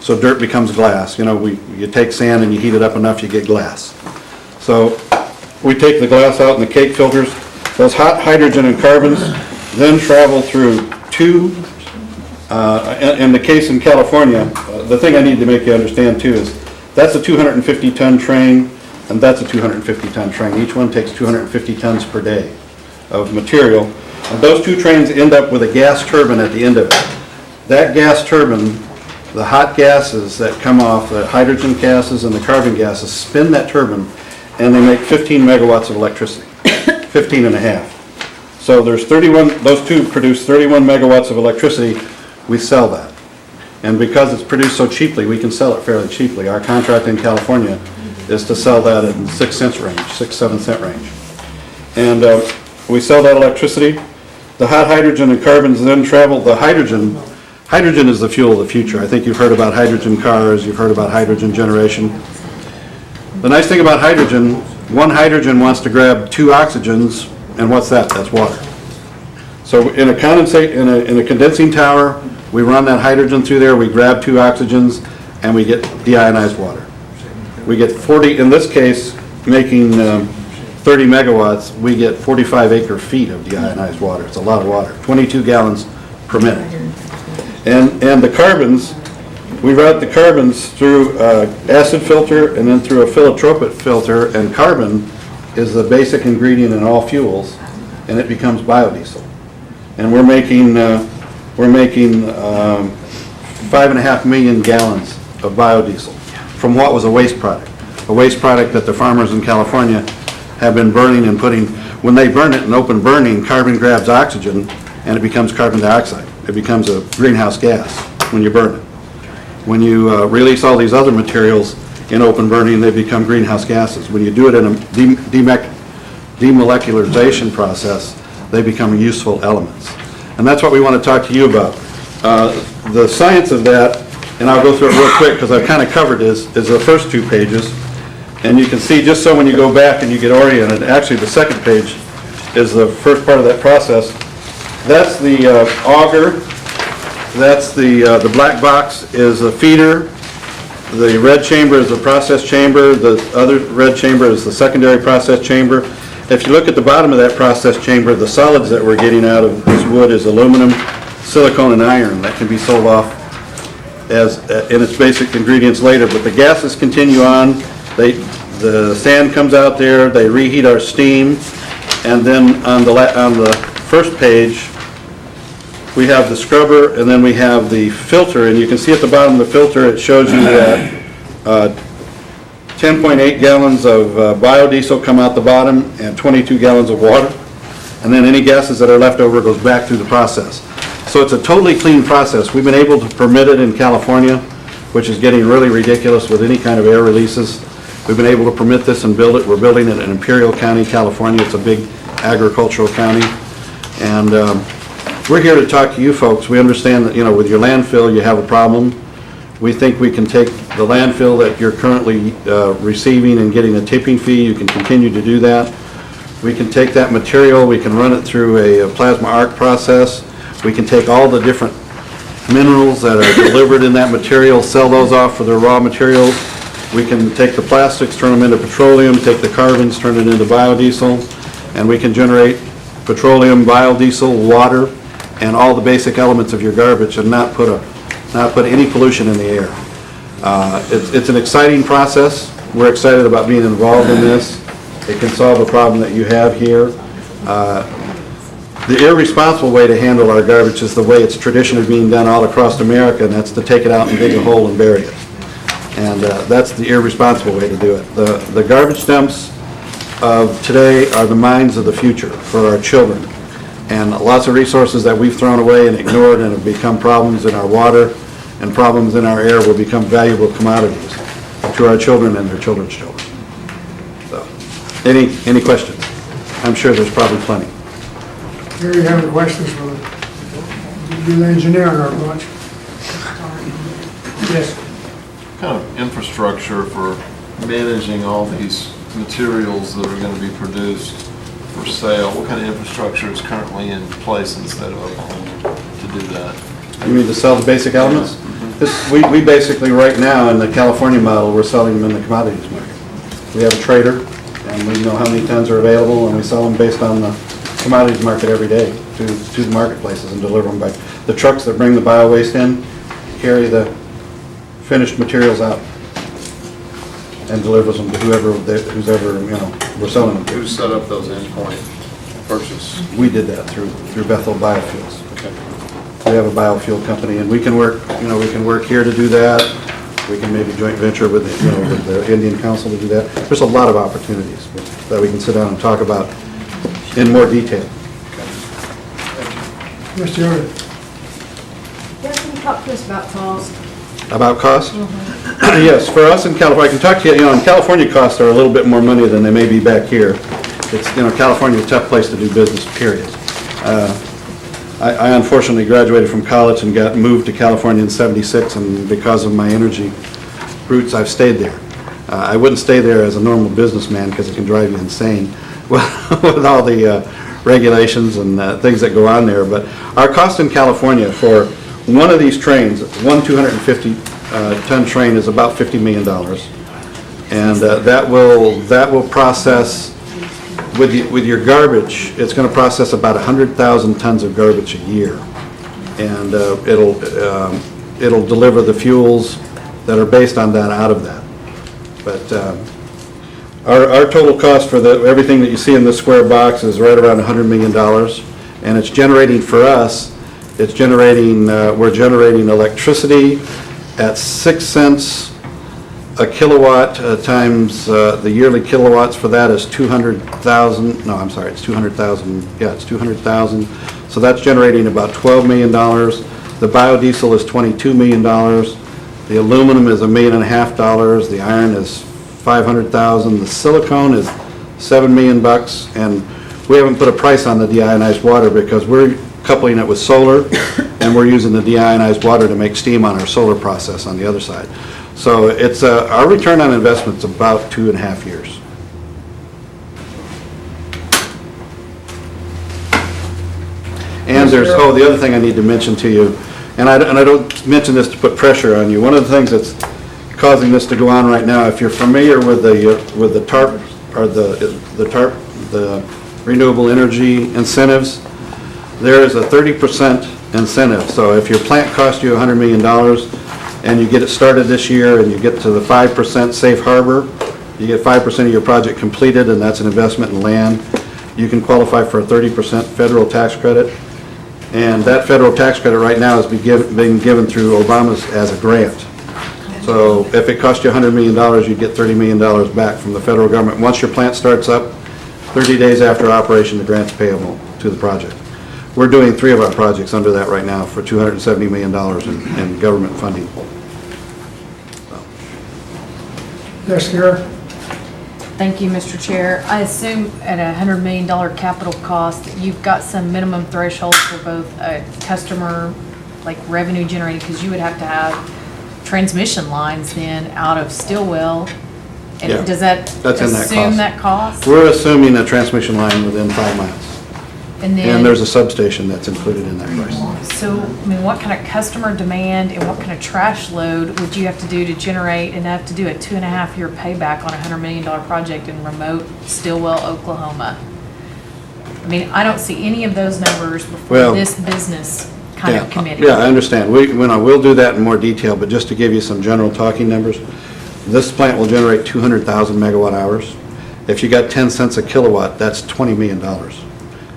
So dirt becomes glass. You know, you take sand and you heat it up enough, you get glass. So we take the glass out in the cake filters. Those hot hydrogen and carbons then travel through two, in the case in California, the thing I need to make you understand too is that's a 250-ton train and that's a 250-ton train. Each one takes 250 tons per day of material. And those two trains end up with a gas turbine at the end of it. That gas turbine, the hot gases that come off, the hydrogen gases and the carbon gases, spin that turbine and they make 15 megawatts of electricity, 15 and a half. So there's 31, those two produce 31 megawatts of electricity. We sell that. And because it's produced so cheaply, we can sell it fairly cheaply. Our contract in California is to sell that in 6 cents range, 6-7 cent range. And we sell that electricity. The hot hydrogen and carbons then travel. The hydrogen is the fuel of the future. I think you've heard about hydrogen cars, you've heard about hydrogen generation. The nice thing about hydrogen, one hydrogen wants to grab 2 oxygens, and what's that? That's water. So in a condensate, in a condensing tower, we run that hydrogen through there, we grab 2 oxygens, and we get deionized water. We get 40, in this case, making 30 megawatts, we get 45 acre feet of deionized water. It's a lot of water, 22 gallons per minute. And the carbons, we route the carbons through acid filter and then through a philanthropic filter, and carbon is the basic ingredient in all fuels, and it becomes biodiesel. And we're making 5.5 million gallons of biodiesel from what was a waste product that the farmers in California have been burning and putting. When they burn it in open burning, carbon grabs oxygen and it becomes carbon dioxide. It becomes a greenhouse gas when you burn it. When you release all these other materials in open burning, they become greenhouse gases. When you do it in a demolecularization process, they become useful elements. And that's what we want to talk to you about. The science of that, and I'll go through it real quick because I've kind of covered is the first 2 pages. And you can see, just so when you go back and you get oriented, actually the second page is the first part of that process. That's the auger. That's the black box is a feeder. The red chamber is the process chamber. The other red chamber is the secondary process chamber. If you look at the bottom of that process chamber, the solids that we're getting out of this wood is aluminum, silicone, and iron that can be sold off as in its basic ingredients later. But the gases continue on. The sand comes out there. They reheat our steam, and then on the first page we have the scrubber, and then we have the filter. And you can see at the bottom of the filter it shows you that 10.8 gallons of biodiesel come out the bottom and 22 gallons of water. And then any gases that are left over goes back through the process. So it's a totally clean process. We've been able to permit it in California, which is getting really ridiculous with any kind of air releases. We've been able to permit this and build it. We're building it in Imperial County, California. It's a big agricultural county. And we're here to talk to you folks. We understand that, with your landfill, you have a problem. We think we can take the landfill that you're currently receiving and getting a tipping fee. You can continue to do that. We can take that material, we can run it through a plasma arc process. We can take all the different minerals that are delivered in that material, sell those off for their raw materials. We can take the plastics, turn them into petroleum, take the carbons, turn it into biodiesel, and we can generate petroleum, biodiesel, water, and all the basic elements of your garbage and not put any pollution in the air. It's an exciting process. We're excited about being involved in this. It can solve a problem that you have here. The irresponsible way to handle our garbage is the way it's traditionally being done all across America, and that's to take it out and dig a hole and bury it. And that's the irresponsible way to do it. The garbage dumps of today are the mines of the future for our children. And lots of resources that we've thrown away and ignored and have become problems in our water and problems in our air will become valuable commodities to our children and their children's children. So, any questions? I'm sure there's probably plenty. Here you have the questions for the engineer in our bunch. Yes. Kind of infrastructure for managing all these materials that are going to be produced for sale? What kind of infrastructure is currently in place in the state of Oklahoma to do that? You mean to sell the basic elements? We basically, right now, in the California model, we're selling them in the commodities market. We have a trader, and we know how many tons are available, and we sell them based on the commodities market every day to the marketplaces and deliver them by, the trucks that bring the bio-waste in carry the finished materials out and delivers them to who's ever, we're selling them to. Who set up those endpoint purchase? We did that through Bethel Biofuels. Okay. We have a biofuel company, and we can work here to do that. We can maybe joint venture with the Indian Council to do that. There's a lot of opportunities that we can sit down and talk about in more detail. Mr. Yoder. Yeah, can you talk to us about cost? About cost? Yes, for us in California, I can talk to you, in California, costs are a little bit more money than they may be back here. It's, California's a tough place to do business, period. I unfortunately graduated from college and got moved to California in '76, and because of my energy roots, I've stayed there. I wouldn't stay there as a normal businessman because it can drive you insane with all the regulations and things that go on there. But our cost in California for one of these trains, one 250-ton train, is about $50 million. And that will process, with your garbage, it's going to process about 100,000 tons of garbage a year. And it'll deliver the fuels that are based on that out of that. But our total cost for everything that you see in this square box is right around $100 million. And it's generating for us, we're generating electricity at 6 cents a kilowatt times the yearly kilowatts for that is 200,000. No, I'm sorry, it's 200,000. Yeah, it's 200,000. So that's generating about $12 million. The biodiesel is $22 million. The aluminum is $1.5 million. The iron is $500,000. The silicone is $7 million. And we haven't put a price on the deionized water because we're coupling it with solar, and we're using the deionized water to make steam on our solar process on the other side. So it's our return on investment is about 2.5 years. And there's, the other thing I need to mention to you, and I don't mention this to put pressure on you. One of the things that's causing this to go on right now, if you're familiar with the TARP or the renewable energy incentives, there is a 30% incentive. So if your plant costs you $100 million and you get it started this year and you get to the 5% safe harbor, you get 5% of your project completed, and that's an investment in land, you can qualify for a 30% federal tax credit. And that federal tax credit right now is being given through Obama's as a grant. So if it cost you $100 million, you get $30 million back from the federal government. Once your plant starts up, 30 days after operation, the grant's payable to the project. We're doing 3 of our projects under that right now for $270 million in government funding. Yes, Kara? Thank you, Mr. Chair. I assume at a $100 million capital cost, that you've got some minimum thresholds for both a customer, like revenue generating, because you would have to have transmission lines then out of Stillwell. And Yeah, does that that's in that assume cost. that cost? We're assuming a transmission line within 5 miles. And then, And there's a substation that's included in that price. so, I mean, what kind of customer demand and what kind of trash load would you have to do to generate enough to do a 2.5-year payback on a $100 million project in remote Stillwell, Oklahoma? I mean, I don't see any of those numbers before Well, this business kind of committee. Yeah, I understand. We'll do that in more detail, but just to give you some general talking numbers, this plant will generate 200,000 megawatt hours. If you got 10 cents a kilowatt, that's $20 million.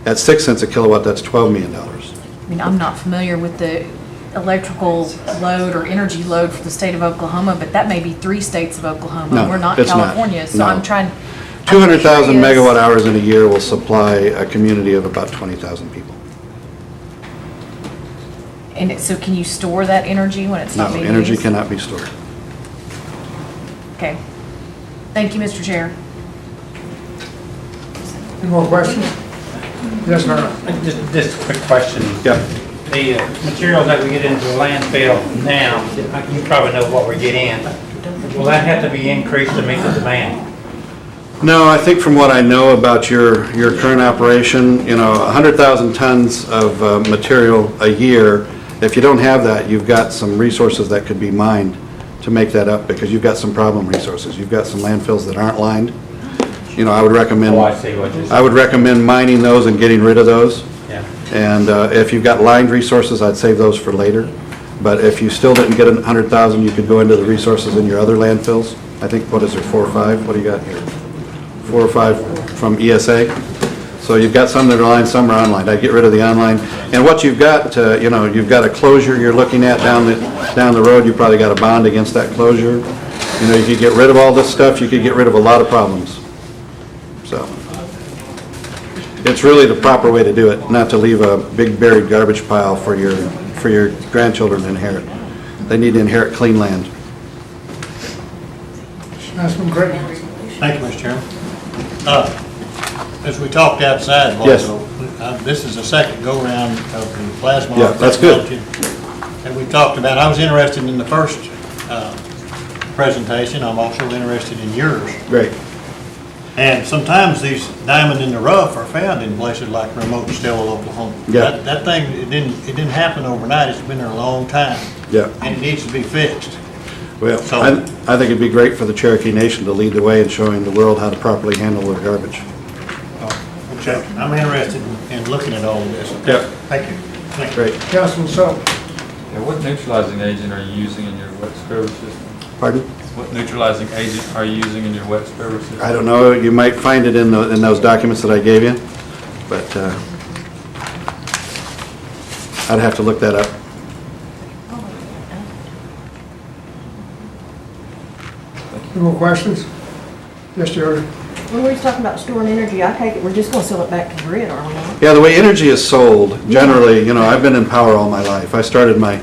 At 6 cents a kilowatt, that's $12 million. I mean, I'm not familiar with the electrical load or energy load for the state of Oklahoma, but that may be 3 states of Oklahoma. No, We're not it's not. California, so No. I'm trying. 200,000 I'm curious. megawatt hours in a year will supply a community of about 20,000 people. So can you store that energy when it's No, not being used? energy cannot be stored. Okay. Thank you, Mr. Chair. Any more questions? Yes, sir. Just a quick question. Yeah. The materials that we get into the landfill now, you probably know what we get in. Will that have to be increased to meet the demand? No, I think from what I know about your current operation, 100,000 tons of material a year, if you don't have that, you've got some resources that could be mined to make that up, because you've got some problem resources. You've got some landfills that aren't lined. I would recommend. Oh, I see what you're saying. I would recommend mining those and getting rid of those. Yeah. And if you've got lined resources, I'd save those for later. But if you still didn't get 100,000, you could go into the resources in your other landfills. I think, what is there, 4 or 5? What do you got here? 4 or 5 from ESA. So you've got some that are lined, some are unlined. I'd get rid of the online. And what you've got, you've got a closure you're looking at down the road. You probably got a bond against that closure. You could get rid of all this stuff. You could get rid of a lot of problems. So it's really the proper way to do it, not to leave a big buried garbage pile for your grandchildren to inherit. They need to inherit clean land. Councilman Creighton. Thank you, Mr. Chairman. As we talked outside, Yes. this is the second go-around of the plasma. Yeah, that's good. And we talked about, I was interested in the first presentation. I'm also interested in yours. Great. And sometimes these diamonds in the rough are found in places like remote Stellar, Oklahoma. Yeah. That thing, it didn't happen overnight. It's been there a long time. Yeah. And it needs to be fixed. Well, So- I think it'd be great for the Cherokee Nation to lead the way in showing the world how to properly handle their garbage. Okay. I'm interested in looking at all of this. Yeah. Thank you. Thank you. Great. Councilman Sullivan. What neutralizing agent are you using in your wet scrubber system? Pardon? What neutralizing agent are you using in your wet scrubber system? I don't know, you might find it in those documents that I gave you, but I'd have to look that up. Any more questions? Yes, Jody. When we were talking about storing energy, I take it we're just gonna sell it back to the grid, are we not? Yeah, the way energy is sold, generally, I've been in power all my life. I started my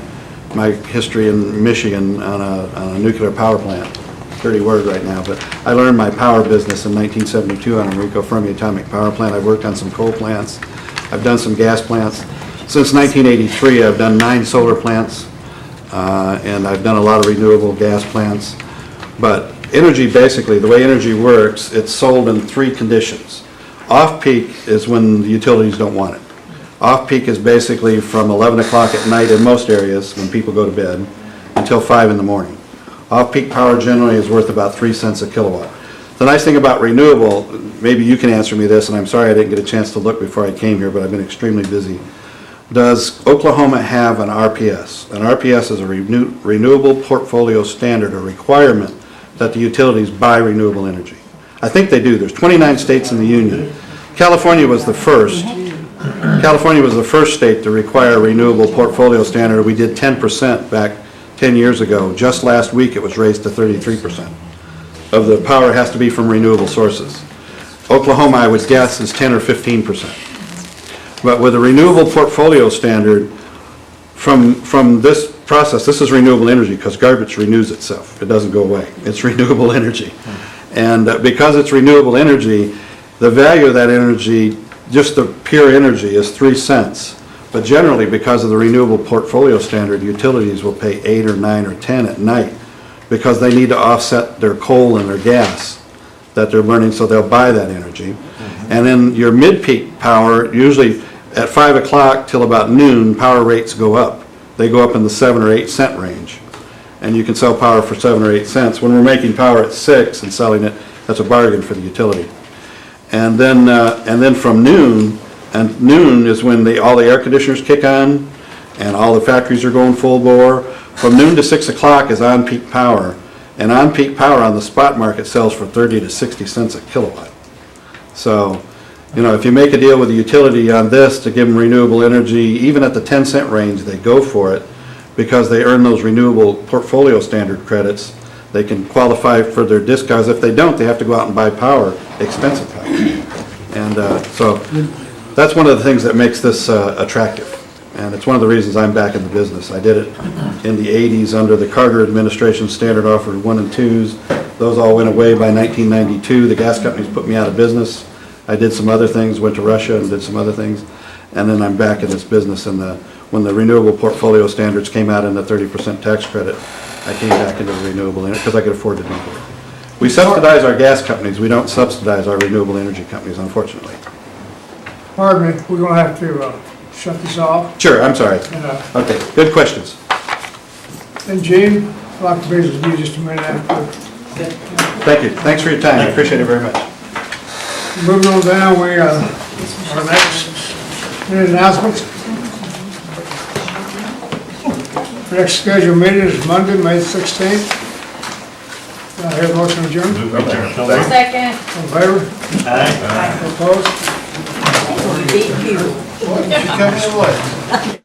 history in Michigan on a nuclear power plant. Dirty word right now, but I learned my power business in 1972 on Enrico Fermi Atomic Power Plant. I've worked on some coal plants. I've done some gas plants. Since 1983, I've done 9 solar plants, and I've done a lot of renewable gas plants. But energy, basically, the way energy works, it's sold in 3 conditions. Off-peak is when the utilities don't want it. Off-peak is basically from 11 o'clock at night in most areas, when people go to bed, until 5 in the morning. Off-peak power generally is worth about 3 cents a kilowatt. The nice thing about renewable, maybe you can answer me this, and I'm sorry I didn't get a chance to look before I came here, but I've been extremely busy. Does Oklahoma have an RPS? An RPS is a renewable portfolio standard, a requirement that the utilities buy renewable energy. I think they do. There's 29 states in the union. California was the first. California was the first state to require a renewable portfolio standard. We did 10% back 10 years ago. Just last week, it was raised to 33%. Of the power has to be from renewable sources. Oklahoma, I would guess, is 10 or 15%. But with a renewable portfolio standard, from this process, this is renewable energy because garbage renews itself. It doesn't go away. It's renewable energy. And because it's renewable energy, the value of that energy, just the pure energy, is 3 cents. But generally, because of the renewable portfolio standard, utilities will pay 8 or 9 or 10 at night because they need to offset their coal and their gas that they're burning, so they'll buy that energy. And then your mid-peak power, usually at 5 o'clock till about noon, power rates go up. They go up in the 7 or 8 cent range. And you can sell power for 7 or 8 cents. When we're making power at 6 and selling it, that's a bargain for the utility. And then from noon, and noon is when all the air conditioners kick on and all the factories are going full bore. From noon to 6 o'clock is on-peak power. And on-peak power on the spot market sells for 30 to 60 cents a kilowatt. So You know, if you make a deal with the utility on this to give them renewable energy, even at the 10-cent range, they go for it because they earn those renewable portfolio standard credits. They can qualify for their discounts. If they don't, they have to go out and buy power, expensive power. And so that's one of the things that makes this attractive. And it's one of the reasons I'm back in the business. I did it in the 80s under the Carter administration standard offer 1 and 2s. Those all went away by 1992. The gas companies put me out of business. I did some other things, went to Russia and did some other things. And then I'm back in this business. And when the renewable portfolio standards came out in the 30% tax credit, I came back into the renewable energy because I could afford to do it. We subsidize our gas companies. We don't subsidize our renewable energy companies, unfortunately. Pardon me, we're gonna have to shut this off. Sure, I'm sorry. Okay, good questions. And Gene, I'd like to visit with you just a minute after. Thank you. Thanks for your time. I appreciate it very much. Moving on down, our next announcements. Our next scheduled meeting is Monday, May 16th. I hear a motion adjourned. Second. All in favor? Aye. Opposed? Beat you. What? She coming in late.